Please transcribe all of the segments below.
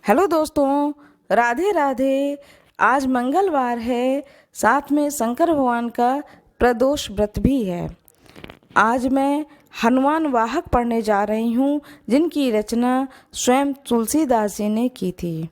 Hello दोस्तों, राधे राधे। आज मंगलवार है, साथ में शंकर भगवान का प्रदोष व्रत भी है। आज मैं हनुमान वाहक पढ़ने जा रही हूँ, जिनकी रचना स्वयं तुलसीदास जी ने की थी।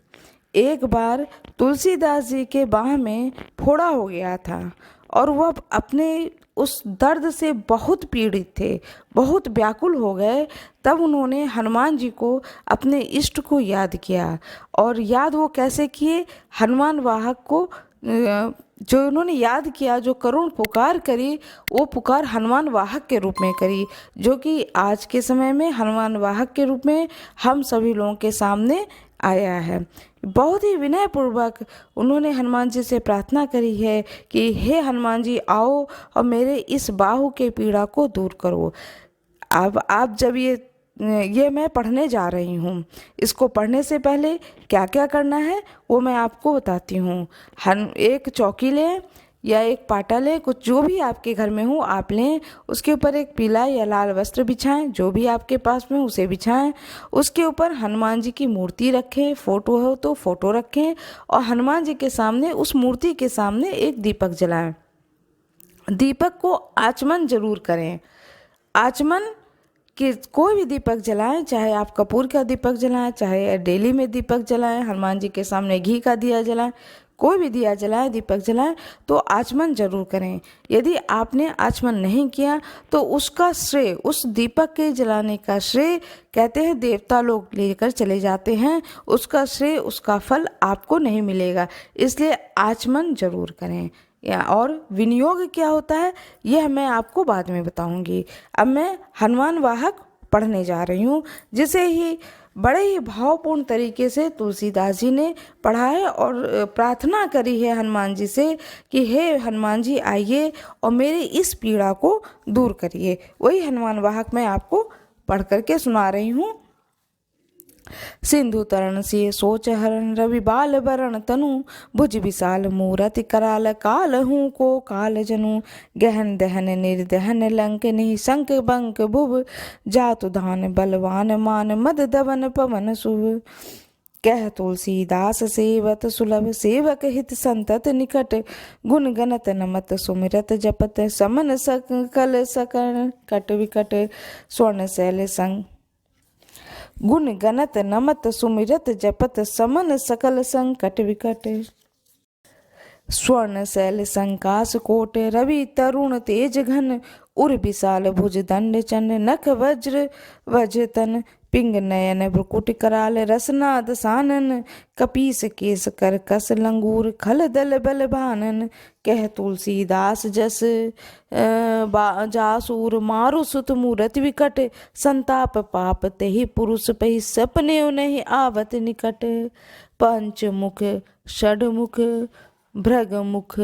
एक बार तुलसीदास जी के बाह में फोड़ा हो गया था और वह अपने उस दर्द से बहुत पीड़ित थे, बहुत व्याकुल हो गए। तब उन्होंने हनुमान जी को, अपने इष्ट को याद किया। और याद वो कैसे किए? हनुमान वाहक को जो उन्होंने याद किया, जो करुण पुकार करी, वो पुकार हनुमान वाहक के रूप में करी, जो कि आज के समय में हनुमान वाहक के रूप में हम सभी लोगों के सामने आया है। बहुत ही विनय पूर्वक उन्होंने हनुमान जी से प्रार्थना करी है कि हे हनुमान जी, आओ और मेरे इस बाहु के पीड़ा को दूर करो। अब आप जब ये मैं पढ़ने जा रही हूँ, इसको पढ़ने से पहले क्या क्या करना है वो मैं आपको बताती हूँ। एक चौकी लें या एक पाटा लें, कुछ जो भी आपके घर में हो आप लें। उसके ऊपर एक पीला या लाल वस्त्र बिछाएं, जो भी आपके पास में उसे बिछाएं। उसके ऊपर हनुमान जी की मूर्ति रखें, फोटो हो तो फोटो रखें, और हनुमान जी के सामने, उस मूर्ति के सामने एक दीपक जलाएं। दीपक को आचमन जरूर करें। आचमन कि कोई भी दीपक जलाएं, चाहे आप कपूर का दीपक जलाएं, चाहे डेली में दीपक जलाएं, हनुमान जी के सामने घी का दिया जलाएं, कोई भी दिया जलाएं, दीपक जलाएं, तो आचमन जरूर करें। यदि आपने आचमन नहीं किया तो उसका श्रेय, उस दीपक के जलाने का श्रेय, कहते हैं देवता लोग लेकर चले जाते हैं, उसका श्रेय, उसका फल आपको नहीं मिलेगा। इसलिए आचमन जरूर करें। और विनियोग क्या होता है यह मैं आपको बाद में बताऊंगी। अब मैं हनुमान वाहक पढ़ने जा रही हूँ, जिसे ही बड़े ही भावपूर्ण तरीके से तुलसीदास जी ने पढ़ा है और प्रार्थना करी है हनुमान जी से कि हे हनुमान जी, आइए और मेरी इस पीड़ा को दूर करिए। वही हनुमान वाहक मैं आपको पढ़ करके सुना रही हूँ। सिंधु तरण से सोच हरण, रवि बाल बरण तनु, भुज विशाल मूरति कराल, काल हूँ को काल जनु, गहन दहन निर्दहन लंक, नहीं शंक बंक भुव, जातु धान बलवान मान, मद दवन पवन शुभ। कह तुलसीदास सेवत सुलभ, सेवक हित संतत निकट, गुण गणत नमत सुमिरत जपत, समन सकल सकन कट विकट, स्वर्ण शैल संग गुण गणत नमत सुमिरत जपत, समन सकल संकट विकट। स्वर्ण शैल संकास कोट, रवि तरुण तेज घन, उर विशाल भुज दंड चंड, नख वज्र वज्रतन, पिंग नयन भ्रुकुट कराल, रसनाद सानन, कपीस केस कर कस लंगूर, खल दल बल भानन। कह तुलसीदास जस जासूर, मारु सुत मूरत विकट, संताप पाप तेहि पुरुष पहि, सपने नहीं आवत निकट। पंचमुख षडमुख भृगमुख,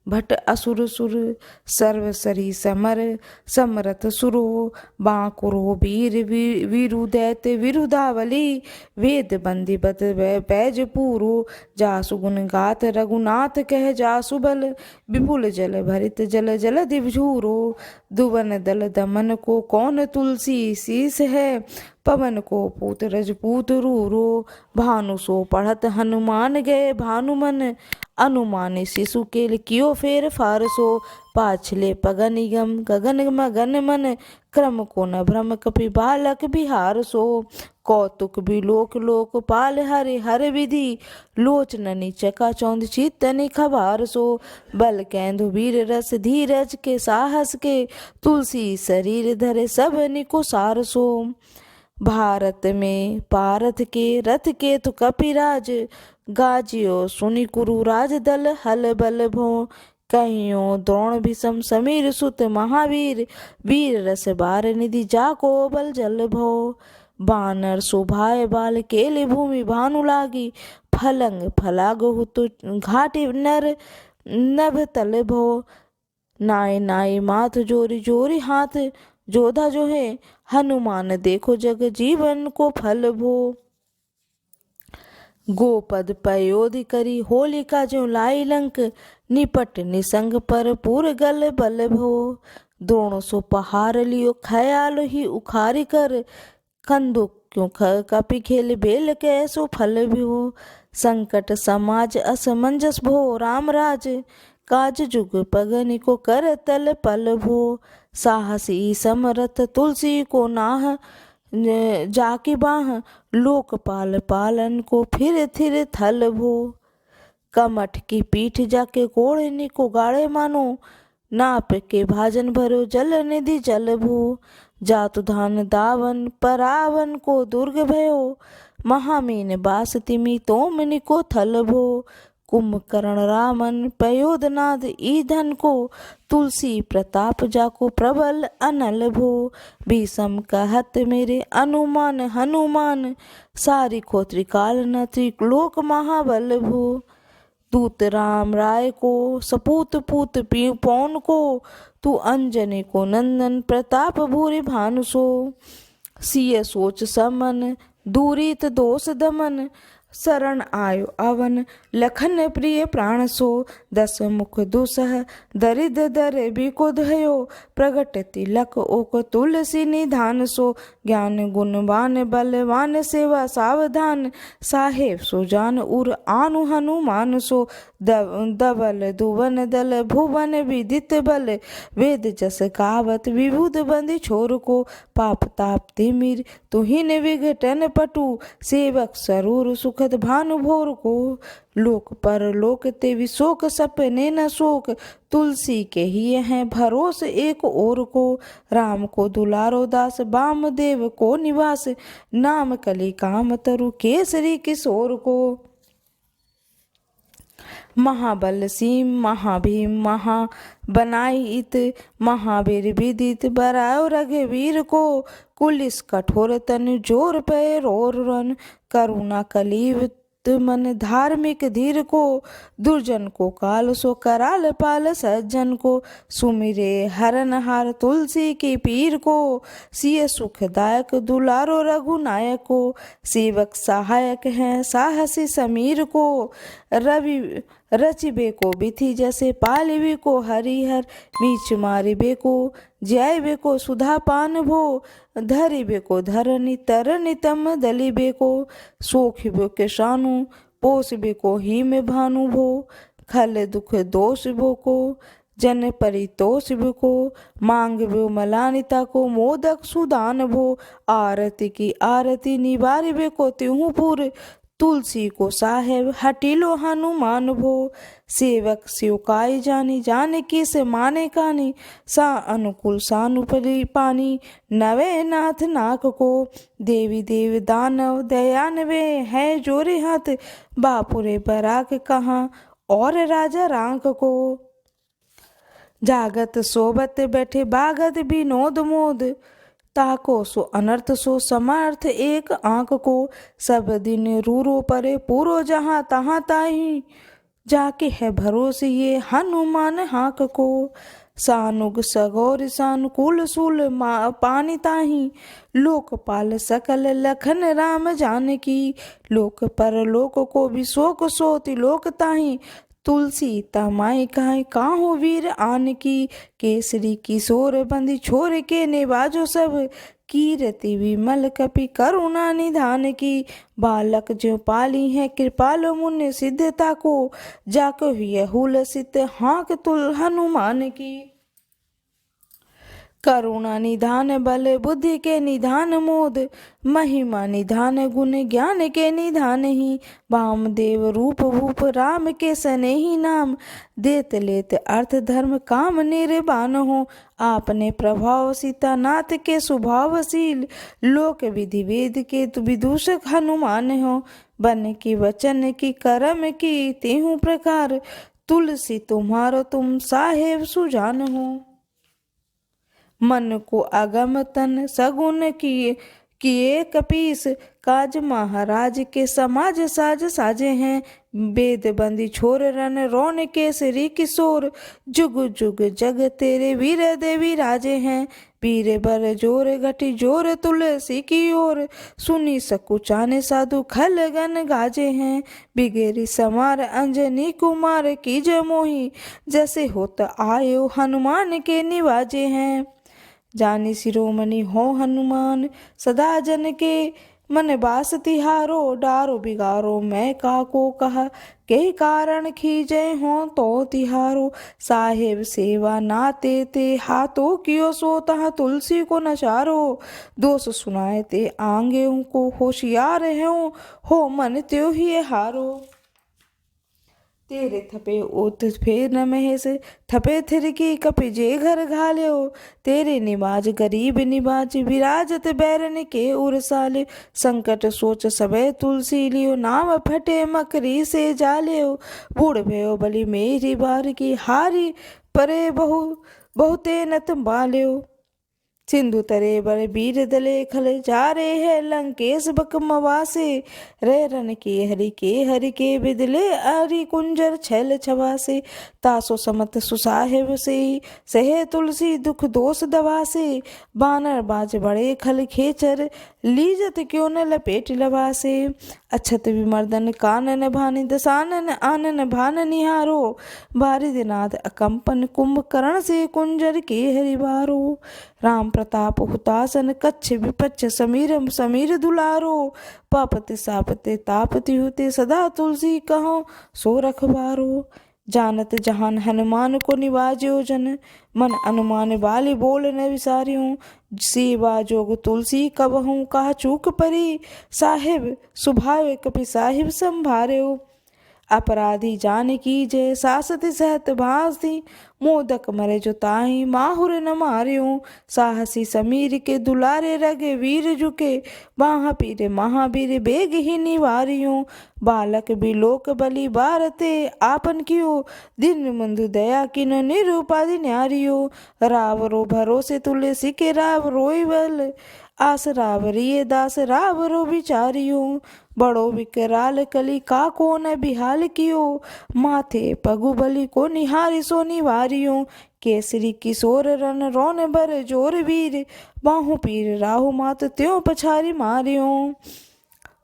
भट असुर सुर, सर्वसरी समर, समरथ सुरो, बांकुरो वीर वीरु दैत्य विरुदावली, वेद बंदी बत बैज पूरो, जासु गुण गात रघुनाथ कह जासु बल, विपुल जल भरित जल जल दिवझूरो, दुवन दल दमन को कौन तुलसी शीस है, पवन को पूत रजपूत रूरो, भानु सो पढ़त हनुमान गए भानुमन, अनुमान शिशु के कियो फेर फारसो, पाछले पगन निगम गगन मगन मन, क्रम को न भ्रम कपि बालक बिहार सो, कौतुक बिलोक लोकपाल हरि हर विधि, लोचननि चका चौंध चित्तनि खबार सो, बल कैंधु वीर रस धीरज के साहस के, तुलसी शरीर धरे सब निको सार सो। भारत में पारथ के रथ के तु कपिराज, गाजियो सुनि कुरु राज दल हल बल भो, कहियो द्रोण भीषम समीर सुत महावीर, वीर रस बार निधि जाको बल जल भो, बानर सुभाय बाल केले भूमि भानु लागी, फलंग फलाग हुतु घाटी नर नभ तल भो, नाय नाय माथ जोरी जोरी हाथ, जोधा जो है हनुमान देखो जग जीवन को फल भो। गोपद पयोधि करी होलिका जो लाई लंक, निपट निसंग पर पूर गल बल भो, द्रोण सो पहार लियो ख्याल ही उखारी कर, खंदुक क्यों कपि खेल बेल कैसो फल भ्यो। संकट समाज असमंजस भो राम राज। काज जुग पगनि को कर तल पल भो। साहसी समरथ तुलसी को नाह जाके बाह। लोकपाल पालन को फिर थिर थल भो। कमठ की पीठ जाके कोड़ने को गाड़े मानो। नाप के भाजन भरो जल निधि जल भू। जातु धान दावन परावन को दुर्ग भयो। महामीन बास तिमि तोमनि को थल भो। कुंभकर्ण रामन पयोधनाद ईधन को। तुलसी प्रताप जाको प्रबल अनल भो। भीषम कहत मेरे अनुमान हनुमान। सारी को त्रिकाल न त्रिलोक महाबल भो। दूत राम राय को सपूत पूत पौन को। तू अंजनी को नंदन प्रताप भूरि भानुसो। सिय सोच समन दूरित दोष दमन। शरण आयो अवन लखन प्रिय प्राण सो। दस मुख दुसह दरिद दर बिको धयो। प्रगट तिलक ओक तुलसी निधान सो। ज्ञान गुणवान बलवान सेवा सावधान। साहेब सुजान उर आनु हनुमान सो। दबल दुवन दल भुवन विदित बल। वेद जस कावत विभुद बंदी छोर को। पाप ताप तिमिर तुहिन विघटन पटु। सेवक सरूर सुखद भानु भोर को। लोक पर लोक ते विशोक सपने न शोक। तुलसी के ही हैं भरोस एक और को। राम को दुलारो दास वामदेव को निवास। नाम कली काम तरु केसरी किशोर को। महाबल सीम महाभीम महा बनाई इत। महावीर विदित बरायो रघुवीर को। कुलिस कठोर तन जोर पे रोर रन। करुणा कलीव मन धार्मिक धीर को। दुर्जन को काल सो कराल पाल सज्जन को। सुमिरे हरनहार तुलसी के पीर को। सिय सुखदायक दुलारो रघुनायक को। सेवक सहायक हैं साहसी समीर को। रवि रचिबे को बिथि जैसे पालिबे को हरिहर। मीच मारिबे को जयबे को सुधा पान भो। धरिबे को धरनी तरनी तम दलिबे को। सोखिबे के शानु पोसबे को ही में भानु भो। खल दुख दोष भो को जन परितोष भो को। मांग भो मलानिता को मोदक सुदान भो। आरती की आरती निवारिबे को त्यों पुर। तुलसी को साहेब हटिलो हनुमान भो। सेवक सिवकाई जानी जाने की से माने कानी। सा अनुकूल सानुपरी पानी नवे नाथ नाक को। देवी देव दानव दयानवे है जोरे हाथ। बापुरे बराक कहाँ और राजा रांक को। जागत सोबत बैठे बागत विनोद मोद। ताको सो अनर्थ सो समर्थ एक आंख को। सब दिन रूरो परे पूरो जहाँ तहाँ ताही। जाके है भरोसे ये हनुमान हाक को। सानुग सगौर सानुकूल सूल पानी ताही। लोकपाल सकल लखन राम जानकी। लोक पर लोक को भी शोक सोति लोक ताही। तुलसी तमाई काहे काहू वीर आन की। केसरी किशोर बंदी छोर के नेवाजो सब। कीरति विमल कपि करुणा निधान की। बालक जो पाली है कृपाल मुन्य सिद्धता को। जाको हुए हुलसित हाँक तुल हनुमान की। करुणा निधान बल बुद्धि के निधान मोद। महिमा निधान गुण ज्ञान के निधान ही। वामदेव रूप भूप राम के स्नेही नाम। देत लेत अर्थ धर्म काम निर्वाण हो। आपने प्रभाव सीता नाथ के स्वभावशील। लोक विधि वेद के विदूषक हनुमान हो। बन की वचन की कर्म की तेहु प्रकार। तुलसी तुम्हारो तुम साहेब सुजान हो। मन को अगम तन सगुन किए कपीस। काज महाराज के समाज साज साजे हैं। वेद बंदी छोर रन रौन केसरी किशोर। जुग जुग जग तेरे वीर देवी राजे हैं। वीर बर जोर घटी जोर तुलसी की ओर। सुनी सकुचाने साधु खल गन गाजे हैं। बिगेरी समार अंजनी कुमार की जय मोही। जैसे होत आयो हनुमान के निवाजे हैं। जानी शिरोमणि हो हनुमान, सदा जन के मन बास तिहारो। डारो बिगारो मैं काको कहा, के कारण खीजे हो तो तिहारो। साहेब सेवा नाते ते, हाथों कियो सो तह तुलसी को नचारो। दोष सुनाए ते आंगे को, होशियार हो मन त्यों ही हारो। तेरे थपे ओत फेर न महेश, थपे थिरकी कपि जे घर घाल्यो। तेरे निबाज गरीब निबाज, विराजत बैरन के उरसाल्यो। संकट सोच सबे तुलसी लियो, नाम फटे मकरी से जाल्यो। बूढ़ भयो बलि मेरी बार की, हारी परे बहुते नत बाल्यो। सिंधु तरे बर बीर दले खल, जा रे है लंकेश बकमवासे। रे रन के हरि के बिदले, अरि कुंजर छैल छवासे। तासो समत सुसाहेब से, सहे तुलसी दुख दोष दवासे। बानर बाज बड़े खल खेचर, लीजत क्यों न लपेट लवासे। अछत विमर्दन कानन भानि, दसानन आनन भान निहारो। बारिदनाथ अकंपन कुंभकर्ण से, कुंजर के हरिवारो। राम प्रताप हुतासन, कच्छ विपच्छ समीर समीर दुलारो। पापति सापते तापति होते, सदा तुलसी कहो सो रखबारो। जानत जहान हनुमान को निवाज्यो जन, मन अनुमान वाली बोल न विसारियो। सेवा जोग तुलसी कबहूँ कहा चूक परी, साहिब सुभाव कपि साहिब संभार्यो। अपराधी जान की जय, सासत सहत भासी। मोदक मरे जो ताही, माहुर न मार्यो। साहसी समीर के दुलारे, रगे वीर झुके। बाहा पीरे महावीर, बेग ही निवारियो। बालक बिलोक बलि बारते, आपन कियो दिन बंधु दया किनो। निरुपाधि न्यारियो, रावरो भरोसे तुलसी के, राव रोई बल आस। रावरिये दास रावरो विचारियो। बड़ो विकराल कली का को न बिहाल कियो। माथे पगु बलि को निहारी सो निवारियो। केसरी किशोर रन रोन बर जोर वीर, बाहु पीर राहु मात त्यों पछारी मारियो।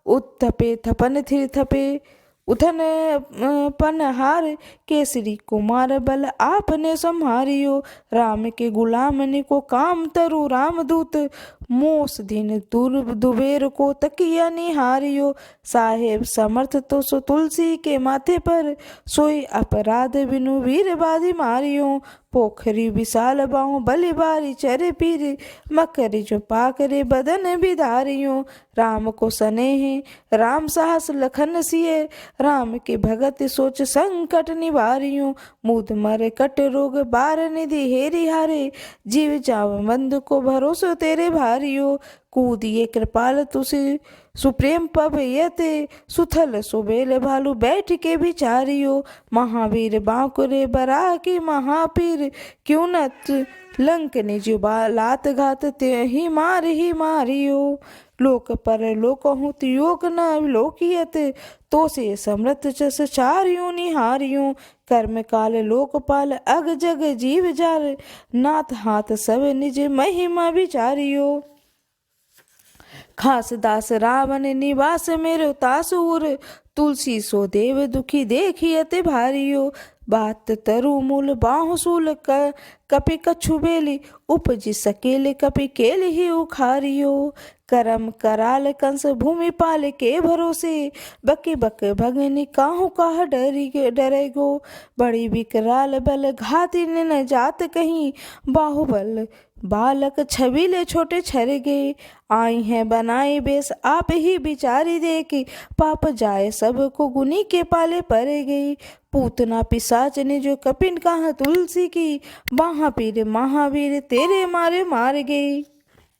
उत्थपे थपन थिर थपे, उथन पनहार। केसरी कुमार बल आपने संहारियो। राम के गुलाम ने को काम तरु, रामदूत मोस दिन दुबेर को तकिया निहारियो। साहेब समर्थ तो सो तुलसी के माथे पर, सोई अपराध बिनु वीर बाधी मारियो। पोखरी विशाल बाहु बलि बारी, चरे पीर मकरी जो पाकरे बदन बिधारियो। राम को स्नेह राम साहस लखन सिए, राम के भगत सोच संकट निवारियो। मुद मर कट रोग बार निधि हेरी हारे, जीव जाव बंधु को भरोसो तेरे भारियो। कूदिए कृपाल तुसी सुप्रेम पब यते, सुथल सुबेल भालू बैठ के विचारियो। महावीर बांकुरे बरा की महापीर, क्यों न लंक निज लात घात ते ही मारियो। लोक पर लोक हूँ योग न लोकियत, तो से समृत चस चारियों निहारियों। कर्म काल लोकपाल अग जग जीव जार, नाथ हाथ सब निज महिमा विचारियो। खास दास रावण निवास मेरो तासूर, तुलसी सो देव दुखी देखियते भारियो। बात तरु मूल बाहुसूल कपि कछु बेली, उपज सकेले कपि केल ही उखारियो। करम कराल कंस भूमि पाल के भरोसे, बके बक भगनी काहू काह डरे गो। बड़ी विकराल बल घाति न जात कहीं, बाहुबल बालक छबीले छोटे छर गए। आई हैं बनाए बेस आप ही बिचारी देखी, पाप जाए सबको गुनी के पाले परे गई। पूतना पिशाच ने जो कपिन कहा तुलसी की, बाहा पीर महावीर तेरे मारे मार गई।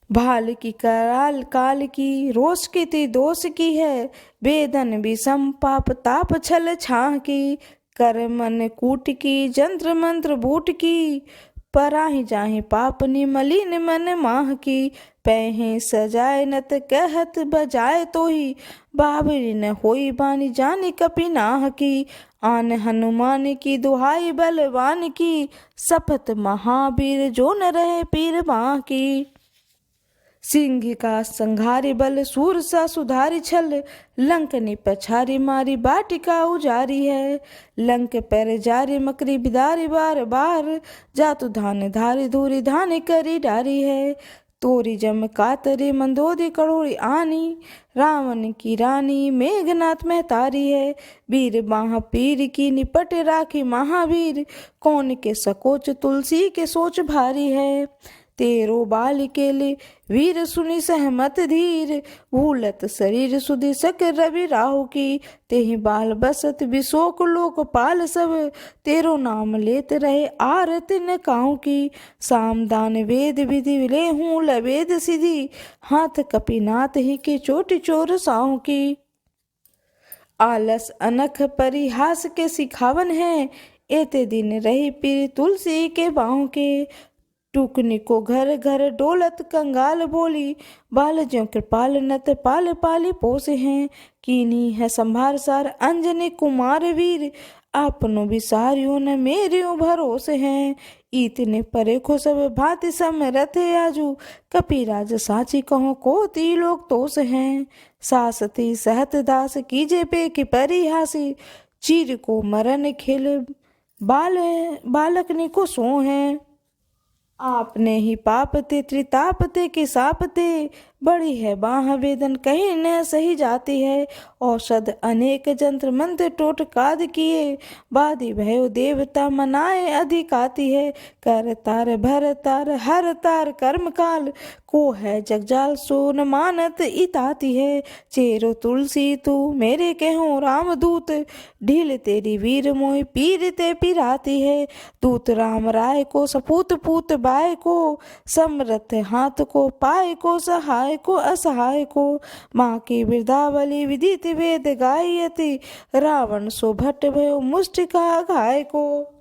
भाल की कराल काल की, रोष की ती दोष की है। वेदन विषम पाप ताप छल छाह की, कर मन कूट की जंत्र मंत्र बूट की। पराही जाहि पाप मलिन मन माह की, पहै सजाए नत कहत बजाए तो ही। बाबरी न होई बानी जानी कपि नाह की, आन हनुमान की दुहाई बलवान की। सपत महावीर जो न रहे पीर बाह की। सिंह का संघारी बल सूर सा सुधारी छल, लंक ने पछारी मारी बाटिका उजारी है। लंक पैर जारी मकरी बिदारी बार बार, जातु धान धारी धूरी धान करी डारी है। तोरी जम कातरी मंदोदी कड़ोड़ी आनी, रावण की रानी मेघनाथ में तारी है। वीर बाह पीर की निपट राखी महावीर, कौन के सकोच तुलसी के सोच भारी है। तेरो बाल के लिए वीर सुनी सहमत धीर, भूलत शरीर सुधि सक रवि राहु की। तेहि बाल बसत विशोक लोक पाल सब, तेरो नाम लेत रहे आरत न काहू की। सामदान वेद विधि ले हूँ लवेद सिद्धि, हाथ कपिनाथ ही के चोटी चोर साहू की। आलस अनख परिहास के सिखावन है, एते दिन रही पीर तुलसी के बाहों के। टुकनी को घर घर डोलत कंगाल बोली, बाल ज्यों कृपाल नत पाल पाली पोसे हैं। कीनी है संभार सार अंजनी कुमार वीर, आपनो विसारियो न मेरियो भरोसे हैं। इतने परे को सब भांति समरथ आजू, कपिराज साची कहो को ती लोग तोस हैं। सासती सहत दास कीजे पे की परिहासी, चीर को मरन खेल बालक ने को सो हैं। आपने ही पापते त्रितापते के सापते, बड़ी है बाह वेदन कहीं न सही जाती है। औषध अनेक जंत्र मंत्र टोटकाद किए, बादी भयो देवता मनाए अधिक आती है। कर तार भर तार हर तार कर्म काल, को है जगजाल सो न मानत इताती है। चेरो तुलसी तू मेरे कहो राम दूत, ढील तेरी वीर मोहि पीर ते पिराती है। दूत राम राय को सपूत पूत बाय को, समरथ हाथ को पाए को सहाय को असहाय को। माँ की वृद्धावली विदित वेद गायति, रावण सो भट्ट भयो मुष्टिका घाय को।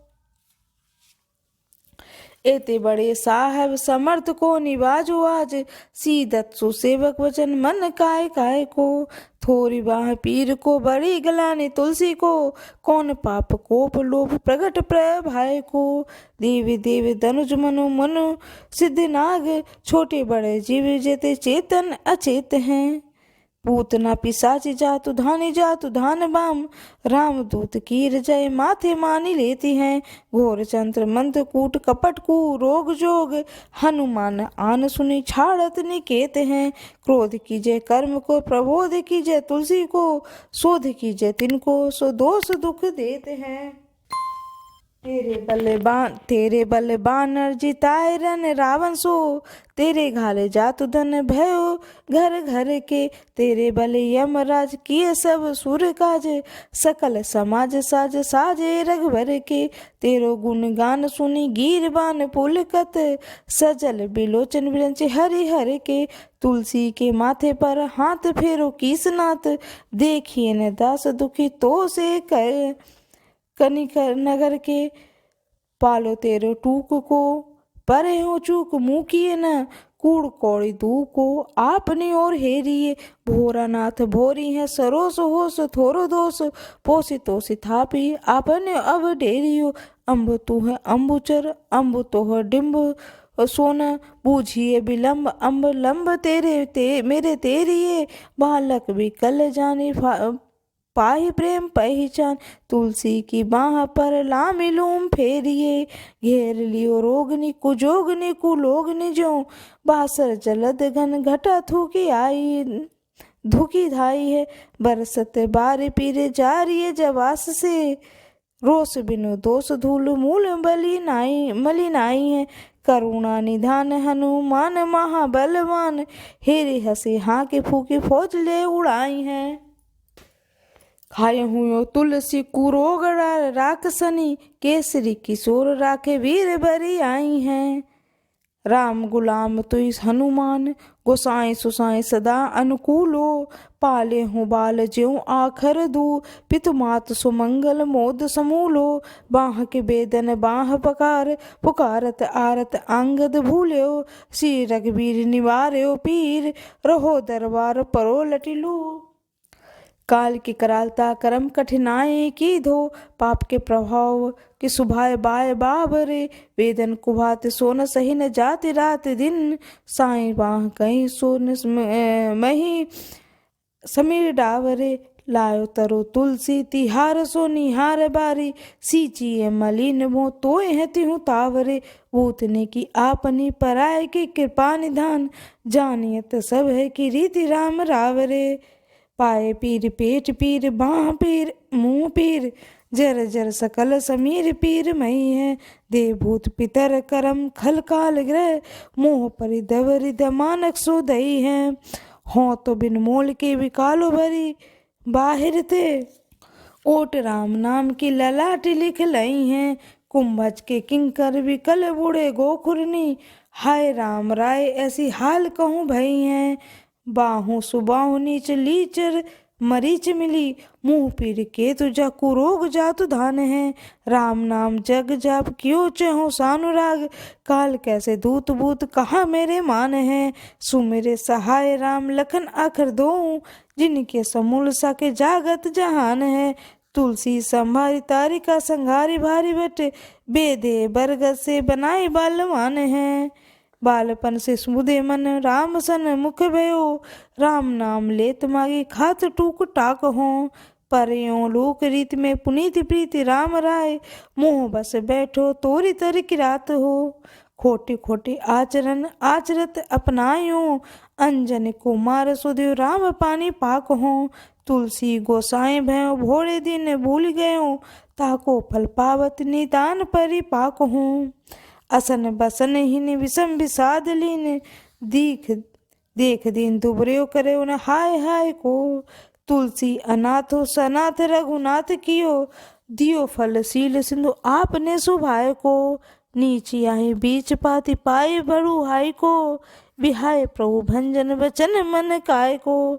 एते बड़े साहब समर्थ को निवाजो आज, सीदत सुसेवक वचन मन काय काय को। थोरी बाह पीर को बड़ी गलानी तुलसी को, कौन पाप कोप लोभ प्रगट प्रभाय को। देवी देव धनुज मनु मनु सिद्ध नाग, छोटे बड़े जीव जेते चेतन अचेत हैं। पूतना पिसाची जातु धान बाम, रामदूत कीर जय माथे मानी लेती हैं। घोर चंद्र मंत्र कूट कपट कू रोग जोग, हनुमान आन सुनी छाड़त निकेत हैं। क्रोध कीजय कर्म को प्रबोध कीजय तुलसी को, शोध कीजय तिनको सो दोष दुख देते हैं। तेरे बल बानर जिताए रन रावण सो, तेरे घाले जातु धन भयो घर घर के। तेरे बल यमराज किए सब सुर काज, सकल समाज साज साजे रघुवर के। तेरो गुण गान सुनी गीरबान पुलकत, सजल बिलोचन बिरंच हरि हर के। तुलसी के माथे पर हाथ फेरो कीसनाथ, देखिए न दास दुखी तो से कर कनिकर नगर के। पालो तेरो टूक को परे हो चूक मुकिए न, कूड़ कौड़ी दू को आपने और हेरिए। भोरानाथ भोरी है सरोस होस थोरो दोष, पोसी तोसी थापी आपने अब डेरियो। अम्ब तू है अम्बुचर अम्बु तो है डिम्ब सोना, बूझिए विलम्ब अम्ब लंब मेरे तेरिए। बालक भी कल जाने पाही प्रेम पहचान, तुलसी की बाह पर लामिलूम फेरिए। घेर लियो रोगनी कुजोगनी कुलोगनी जो, बासर जलद घन घटा थूकी आई धुकी धाई है। बरसत बार पीरे जारिए जवास से, रोस बिनु दोष धूल मूल मलिनाई है। करुणा निधान हनुमान महाबलवान, हेरे हसे हाँके फूके फौज ले उड़ाई हैं। खाए हुयो तुलसी कुरोगड़ा राक्षसनी, केसरी किशोर राखे वीर बरी आई हैं। राम गुलाम तुई हनुमान, गोसाई सुसाई सदा अनुकूलो। पाले हूँ बाल ज्यों आखर दू, पितु मात सुमंगल मोद समूलो। बाह के बेदन बाह पुकारत आरत अंगद भूल्यो। श्री रघुवीर निवार्यो पीर, रहो दरबार परो लटिलू। काल की करालता करम कठिनाई की धो, पाप के प्रभाव कि सुभाए बाय बाबरे, वेदन कुभात सोन सही न जाति रात दिन, साई बाह कहीं सोन मही समीर डावरे, लायो तरो तुलसी तिहार सो निहार बारी, सींचिए मलिन मो तोय है तिहु तावरे, भूतने की आपनी पराय की कृपा निधान, जानियत सब है कि रीति राम रावरे, पाए पीर पेट पीर बाह पीर मुंह पीर, जर जर सकल समीर पीर मई है, देवभूत पितर करम खल काल ग्रह, मोह परिदव हृदय मानक सो दई है, हों तो बिन मोल के विकालो भरी बाहिर थे, ओट राम नाम की ललाट लिख लई हैं, कुंभज के किंकर विकल बूढ़े गोखुरनी, हाय राम राय ऐसी हाल कहूँ भई हैं, बाहु सुबाहु नीच लीचर मरीच मिली, मुंह पीर के तुझा कुरोग जातु धान है, राम नाम जग जाप क्यों चहो सानुराग, काल कैसे दूत बूत कहाँ मेरे मान है, सुमेरे सहाय राम लखन आखर दो, जिनके समूल साके जागत जहान है, तुलसी संभारी तारिका संघारी भारी बटे, बेदे बरगद से बनाए बालवान है, बालपन से सुमुदे मन राम सन मुख भयो, राम नाम लेत मागी खात टूक टाक हो, पर यों लोक रीत में पुनीत प्रीति राम राय, मोह बस बैठो तोरी तर की रात हो, खोटे खोटे आचरण आचरत अपनायो, अंजन को मार सुदेव राम पानी पाक हो, तुलसी गोसाएं भयो भोरे दिन भूल गयो, ताको फल पावत निदान परि पाक हो, असन बसन हिन विषम विषाद लीन, देख दीन दुबरेव करे उन हाय हाय को, तुलसी अनाथो सनाथ रघुनाथ कियो, दियो फल शील सिंधु आपने सुभाय को, नीची आई बीच पाति पाए बड़ू हाय को, बिहाय प्रभु भंजन वचन मन काय को,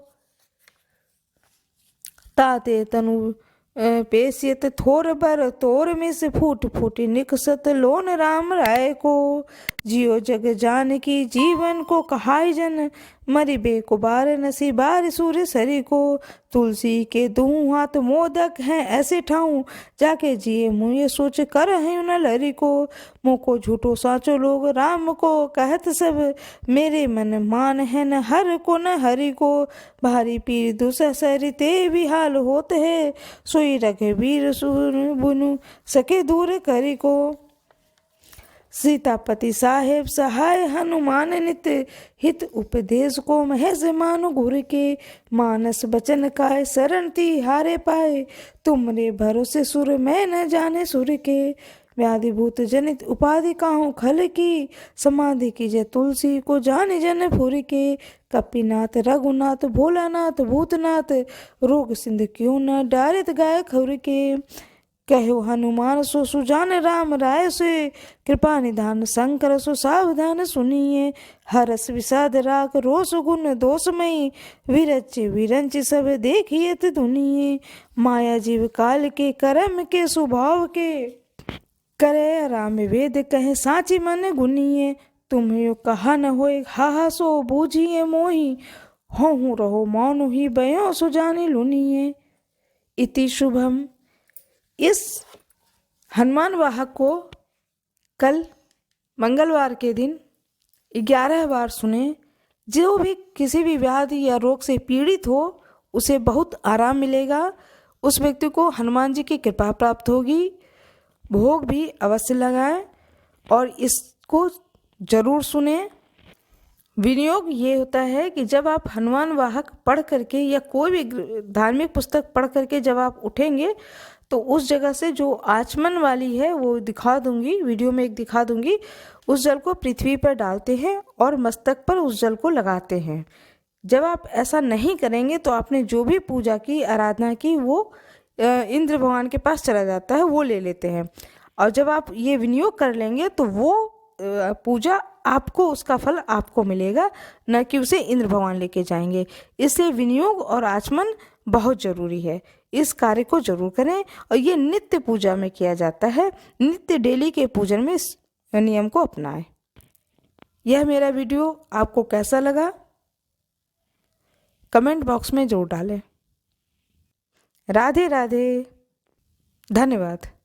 ताते तनु पेशियत थोर बर तोर में से फूट फूटी निकसत लोन राम राय को, जियो जग जान की जीवन को कहाय जन, मरि बे को बार नसी बार सूर्य सरी को, तुलसी के दूँ हाथ मोदक हैं ऐसे ठाऊं, जाके जिए मुँह सोच कर है न लरी को, मोको झूठो साचो लोग राम को कहत सब, मेरे मन मान है न हर को न हरि को, भारी पीर दुसहसरि ते भी हाल होत है, सोई रघुवीर सुर बुनु सके दूर करी को, सीतापति साहेब सहाय हनुमान नित, हित उपदेश को महेश मानु गुर के, मानस बचन काय शरण ती हारे पाए, तुमरे भरोसे सुर मैं न जाने सुर के, व्याधि भूत जनित उपाधि काहू खल की, समाधि की जय तुलसी को जाने जन फुर के, कपिनाथ रघुनाथ भोलानाथ भूतनाथ, रोग सिंध क्यों न डारित गाय खुर के, कहो हनुमान सो सुजान राम राय से, कृपा निधान शंकर सो सावधान सुनिए, हरस विषाद राग रोष गुण दोषमयी, विरच विरंच सब देखिए दुनिये, माया जीव काल के करम के स्वभाव के, करे राम वेद कहे साची मन गुनिए, तुम्हें कहा न होए हा सो बूझिए मोही, हो रहो मौन ही बयो सुजाने लुनिए। इति शुभम। इस हनुमान वाहक को कल मंगलवार के दिन 11 बार सुने। जो भी किसी भी व्याधि या रोग से पीड़ित हो उसे बहुत आराम मिलेगा, उस व्यक्ति को हनुमान जी की कृपा प्राप्त होगी। भोग भी अवश्य लगाएं और इसको जरूर सुने। विनियोग ये होता है कि जब आप हनुमान वाहक पढ़ करके या कोई भी धार्मिक पुस्तक पढ़ करके जब आप उठेंगे तो उस जगह से जो आचमन वाली है वो दिखा दूंगी, वीडियो में एक दिखा दूंगी, उस जल को पृथ्वी पर डालते हैं और मस्तक पर उस जल को लगाते हैं। जब आप ऐसा नहीं करेंगे तो आपने जो भी पूजा की, आराधना की, वो इंद्र भगवान के पास चला जाता है, वो ले लेते हैं। और जब आप ये विनियोग कर लेंगे तो वो पूजा आपको, उसका फल आपको मिलेगा, न कि उसे इंद्र भगवान लेके जाएंगे। इसलिए विनियोग और आचमन बहुत ज़रूरी है। इस कार्य को जरूर करें और ये नित्य पूजा में किया जाता है। नित्य डेली के पूजन में इस नियम को अपनाएं। यह मेरा वीडियो आपको कैसा लगा कमेंट बॉक्स में जरूर डालें। राधे राधे। धन्यवाद।